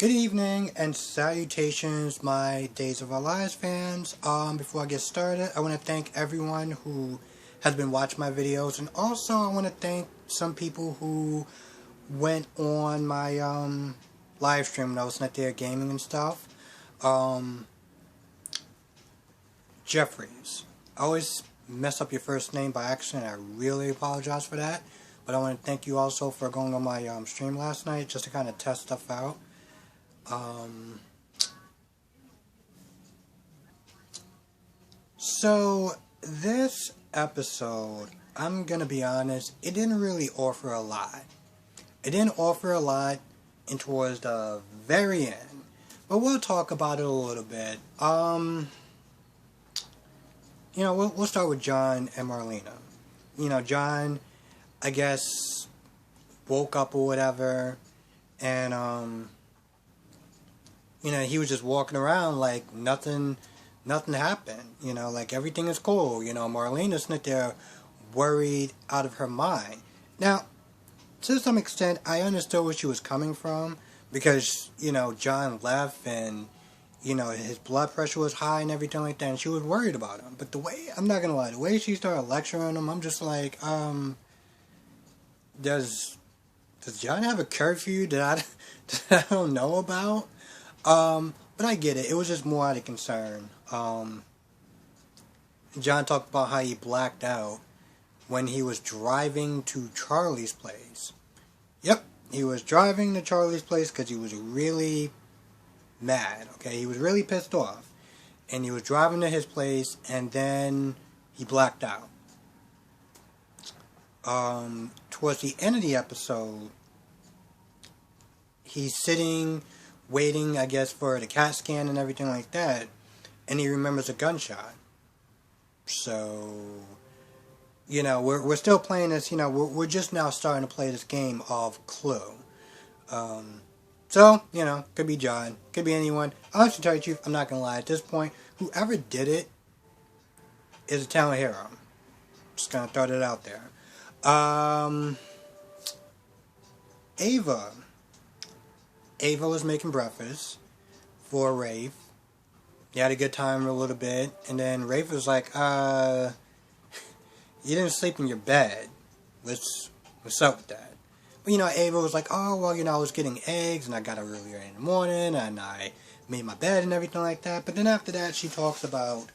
Good evening and salutations, my Days of Our Lives fans. Before I get started, I want to thank everyone who has been watching my videos, and also I want to thank some people who went on my live stream when I was not there gaming and stuff. Jeffries. I always mess up your first name by accident. I really apologize for that. But I want to thank you also for going on my stream last night just to kind of test stuff out. So this episode, I'm gonna be honest, it didn't really offer a lot. It didn't offer a lot and towards the very end, but we'll talk about it a little bit. We'll start with John and Marlena. John, I guess, woke up or whatever, and he was just walking around like nothing happened. Like everything is cool. Marlena's not there worried out of her mind. Now, to some extent, I understood where she was coming from because, John left and, his blood pressure was high and everything like that, and she was worried about him. But I'm not gonna lie, the way she started lecturing him, I'm just like, does John have a curfew that I don't know about? But I get it. It was just more out of concern. John talked about how he blacked out when he was driving to Charlie's place. Yep, he was driving to Charlie's place because he was really mad, okay? He was really pissed off. And he was driving to his place, and then he blacked out. Towards the end of the episode, he's sitting, waiting, I guess, for the CAT scan and everything like that, and he remembers a gunshot. So, we're still playing this, we're just now starting to play this game of Clue. So, could be John, could be anyone. I'll actually tell you the truth, I'm not going to lie, at this point, whoever did it is a talent hero. Just going to throw that out there. Ava was making breakfast for Rafe. He had a good time a little bit, and then Rafe was like, you didn't sleep in your bed. What's up with that? But, Ava was like, oh, well, I was getting eggs, and I got up earlier in the morning, and I made my bed and everything like that. But then after that, she talks about,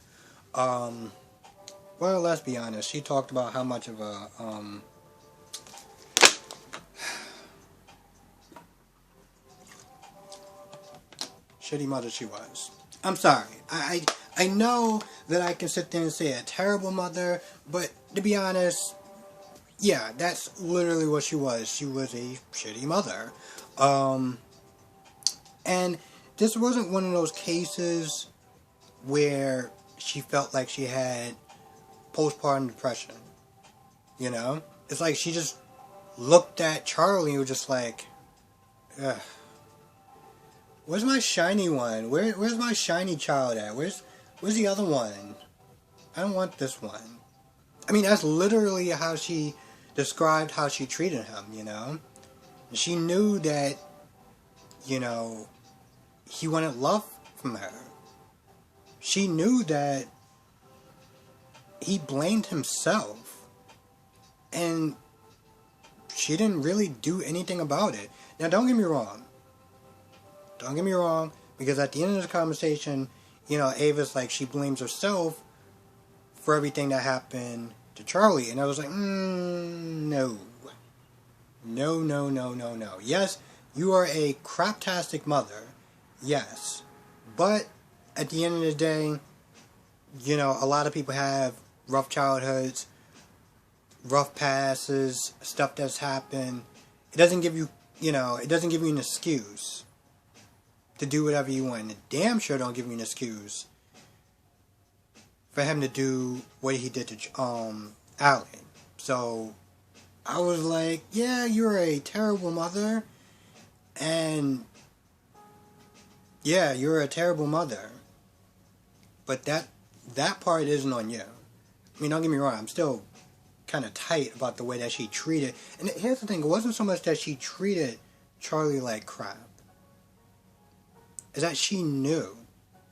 well, let's be honest, she talked about how much of a, shitty mother she was. I'm sorry. I know that I can sit there and say a terrible mother, but to be honest, yeah, that's literally what she was. She was a shitty mother. And this wasn't one of those cases where she felt like she had postpartum depression. It's like she just looked at Charlie and was just like, ugh. Where's my shiny one? Where's my shiny child at? Where's the other one? I don't want this one. I mean, that's literally how she described how she treated him, She knew that, he wanted love from her. She knew that he blamed himself. And she didn't really do anything about it. Now, don't get me wrong. Because at the end of the conversation, Ava's like, she blames herself for everything that happened to Charlie. And I was like, no. No. Yes, you are a craptastic mother. Yes. But at the end of the day, a lot of people have rough childhoods, rough passes, stuff that's happened. It doesn't give you, an excuse to do whatever you want. And it damn sure don't give me an excuse for him to do what he did to Alan. So I was like, yeah, you're a terrible mother, and yeah, you're a terrible mother, but that part isn't on you. I mean, don't get me wrong, I'm still kind of tight about the way that she treated, and here's the thing, it wasn't so much that she treated Charlie like crap. is that she knew.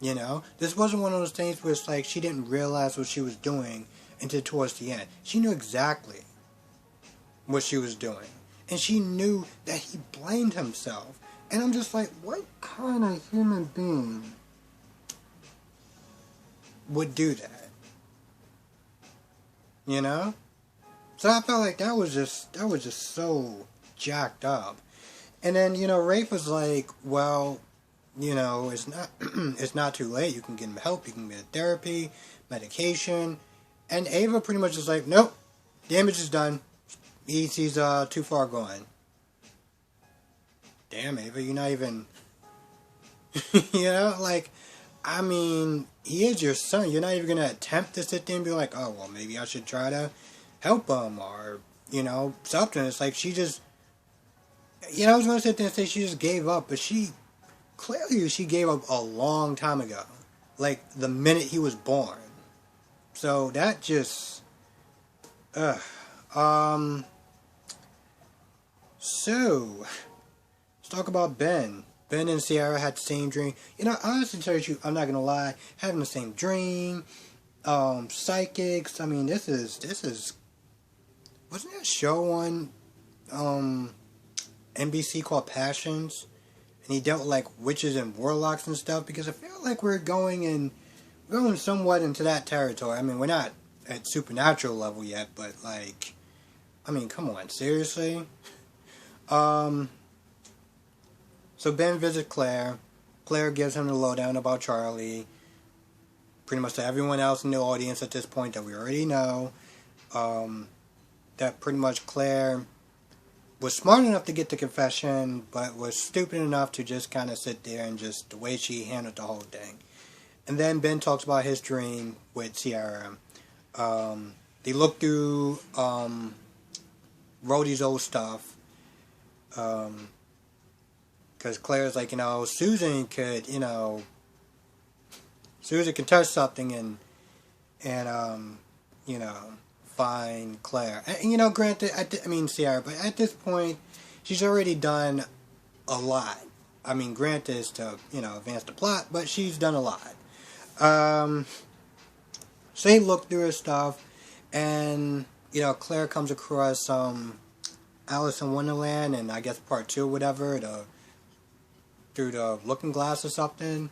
You know, this wasn't one of those things where it's like she didn't realize what she was doing until towards the end. She knew exactly what she was doing. And she knew that he blamed himself. And I'm just like, what kind of human being would do that? You know? So I felt like that was just so jacked up. And then, you know, Rafe was like, well, you know, it's not it's not too late. You can get him help. You can get therapy, medication. And Ava pretty much is like, nope, damage is done. He's too far gone. Damn, Ava, you're not even, you know, like, I mean, he is your son. You're not even going to attempt to sit there and be like, oh, well, maybe I should try to help him or, you know, something. It's like she just, you know, I was going to sit there and say she just gave up, but clearly she gave up a long time ago. Like, the minute he was born. So, that just, so, let's talk about Ben. Ben and Sierra had the same dream. You know, honestly, tell you, I'm not gonna lie, having the same dream, psychics. I mean, this is. Wasn't there a show on, NBC called Passions, and he dealt with like witches and warlocks and stuff? Because I feel like we're going somewhat into that territory. I mean, we're not at supernatural level yet, but like, I mean, come on, seriously. So Ben visits Claire. Claire gives him the lowdown about Charlie. Pretty much to everyone else in the audience at this point that we already know. That pretty much Claire was smart enough to get the confession, but was stupid enough to just kind of sit there and just the way she handled the whole thing. And then Ben talks about his dream with Sierra. They look through Rhodey's old stuff. Because Claire's like, you know, Susan could touch something and you know, find Claire. And, you know, granted, Sierra, but at this point, she's already done a lot. I mean, granted, is to, you know, advance the plot, but she's done a lot. So they look through her stuff, and, you know, Claire comes across, Alice in Wonderland, and I guess part 2 or whatever, through the looking glass or something.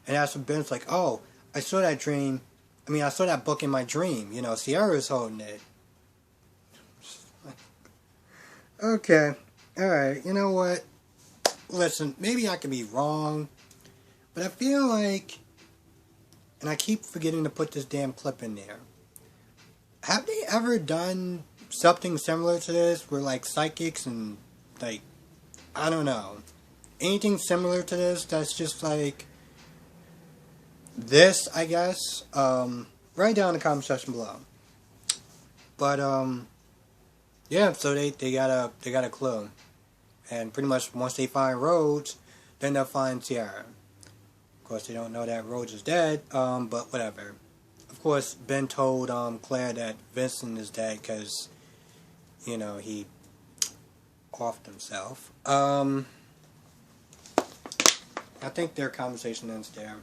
And that's when Ben's like, oh, I saw that book in my dream. You know, Sierra's holding it. Okay. Alright, you know what? Listen, maybe I could be wrong, but I feel like, and I keep forgetting to put this damn clip in there. Have they ever done something similar to this where like psychics and like, I don't know, anything similar to this that's just like this, I guess? Write down in the comment section below. But yeah, so they got a clue. And pretty much once they find Rhodes, then they'll find Sierra. Of course they don't know that Rhodes is dead, but whatever. Of course, Ben told Claire that Vincent is dead because, you know, he offed himself. I think their conversation ends there.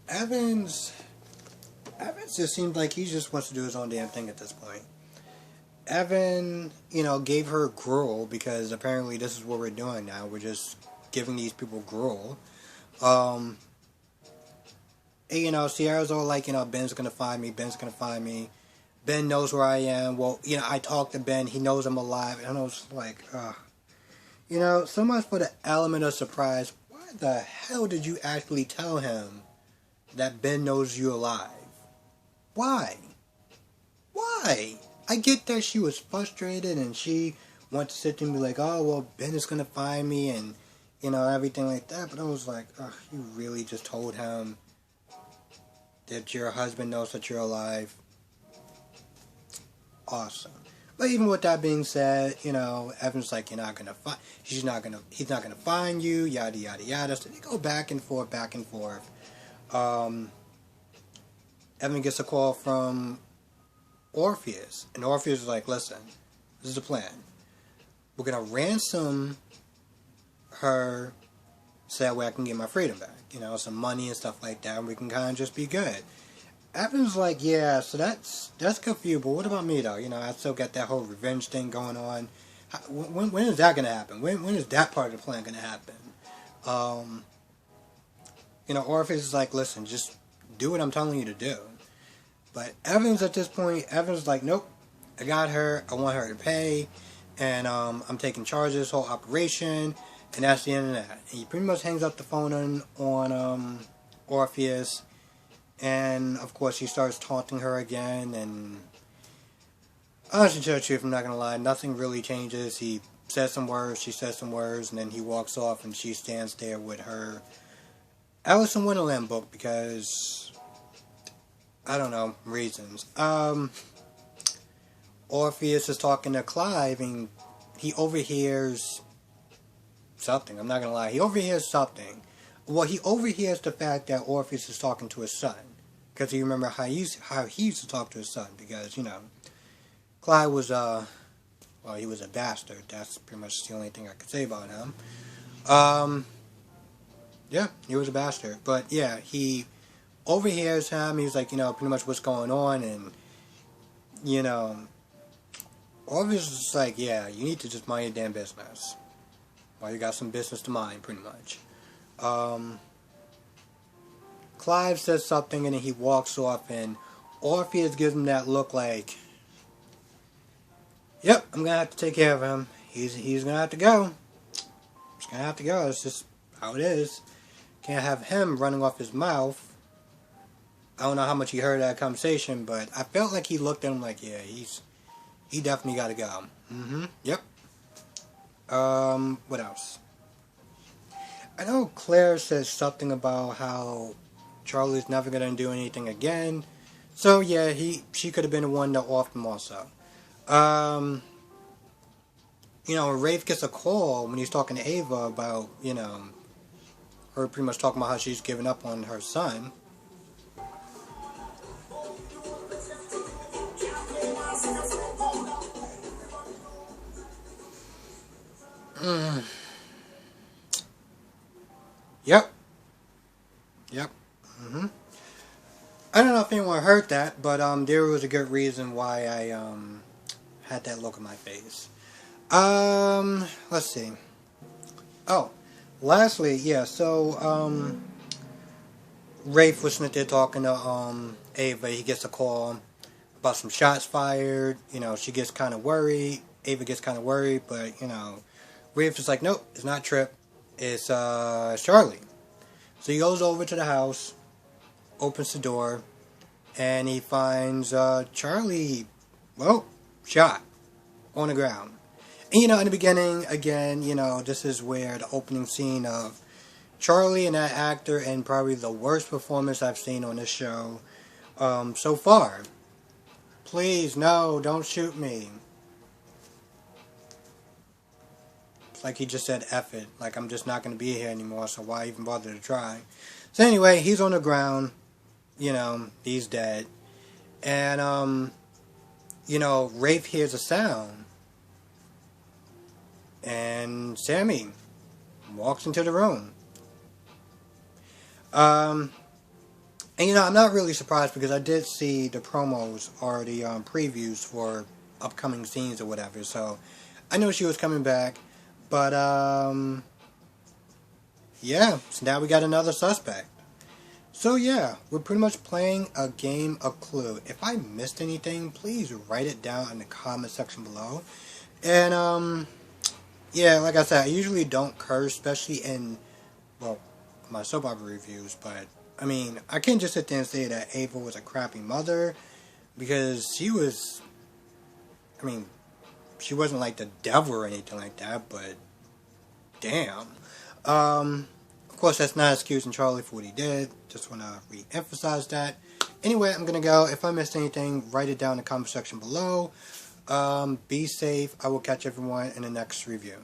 Evans just seems like he just wants to do his own damn thing at this point. Evan, you know, gave her gruel because apparently this is what we're doing now. We're just giving these people gruel. And, you know, Sierra's all like, you know, Ben's gonna find me. Ben knows where I am. Well, you know, I talked to Ben. He knows I'm alive. And I was like, you know, so much for the element of surprise. Why the hell did you actually tell him that Ben knows you're alive? Why? I get that she was frustrated and she wanted to sit there and be like, oh, well, Ben is going to find me and, you know, everything like that. But I was like, you really just told him that your husband knows that you're alive? Awesome. But even with that being said, you know, Evan's like, he's not gonna find you, yada yada yada. So they go back and forth. Evan gets a call from Orpheus, and Orpheus is like, listen, this is the plan. We're gonna ransom her so that way I can get my freedom back. You know, some money and stuff like that, and we can kind of just be good. Evan's like, yeah, so that's good for you, but what about me, though? You know, I still got that whole revenge thing going on. When is that going to happen? When is that part of the plan going to happen? You know, Orpheus is like, listen, just do what I'm telling you to do. But Evans, at this point, Evans like, nope, I got her, I want her to pay, and I'm taking charge of this whole operation, and that's the end of that. And he pretty much hangs up the phone on Orpheus, and of course he starts taunting her again, and honestly, to tell the truth, I'm not going to lie, nothing really changes. He says some words, she says some words, and then he walks off, and she stands there with her Alice in Wonderland book, because, I don't know, reasons. Orpheus is talking to Clive, and he overhears something. I'm not going to lie. He overhears something. Well, he overhears the fact that Orpheus is talking to his son. Because you remember how he used to talk to his son. Because, you know, Clive was, well, he was a bastard. That's pretty much the only thing I could say about him. Yeah, he was a bastard. But, yeah, he overhears him. He's like, you know, pretty much what's going on. And, you know, Orpheus is like, yeah, you need to just mind your damn business. Well, you got some business to mind, pretty much. Clive says something, and then he walks off, and Orpheus gives him that look like, yep, I'm going to have to take care of him. He's going to have to go. He's going to have to go. It's just how it is. Can't have him running off his mouth. I don't know how much he heard of that conversation, but I felt like he looked at him like, yeah, he definitely got to go. Yep. What else? I know Claire says something about how Charlie's never going to do anything again. So, yeah, she could have been the one that offed him also. You know, Rafe gets a call when he's talking to Ava about, you know, her pretty much talking about how she's given up on her son. Yep. I don't know if anyone heard that, but there was a good reason why I had that look on my face. Let's see. Oh, lastly, yeah. So Rafe was sitting there talking to Ava. He gets a call about some shots fired. You know, she gets kind of worried. Ava gets kind of worried, but you know, Rafe is like, nope, it's not Trip. It's Charlie. So he goes over to the house, opens the door, and he finds Charlie, well, shot on the ground. And, you know, in the beginning, again, you know, this is where the opening scene of Charlie and that actor, and probably the worst performance I've seen on this show so far. Please, no, don't shoot me. It's like he just said, F it. Like, I'm just not going to be here anymore, so why even bother to try? So anyway, he's on the ground. You know, he's dead. And, you know, Rafe hears a sound. And Sammy walks into the room. And, you know, I'm not really surprised because I did see the promos or the previews for upcoming scenes or whatever. So, I knew she was coming back. But, yeah, so now we got another suspect. So, yeah, we're pretty much playing a game of Clue. If I missed anything, please write it down in the comment section below. And, yeah, like I said, I usually don't curse, especially in, well, my soap opera reviews. But, I mean, I can't just sit there and say that Ava was a crappy mother. Because she was, I mean, she wasn't like the devil or anything like that, but damn. Of course, that's not excusing Charlie for what he did. Just want to re-emphasize that. Anyway, I'm going to go. If I missed anything, write it down in the comment section below. Be safe. I will catch everyone in the next review.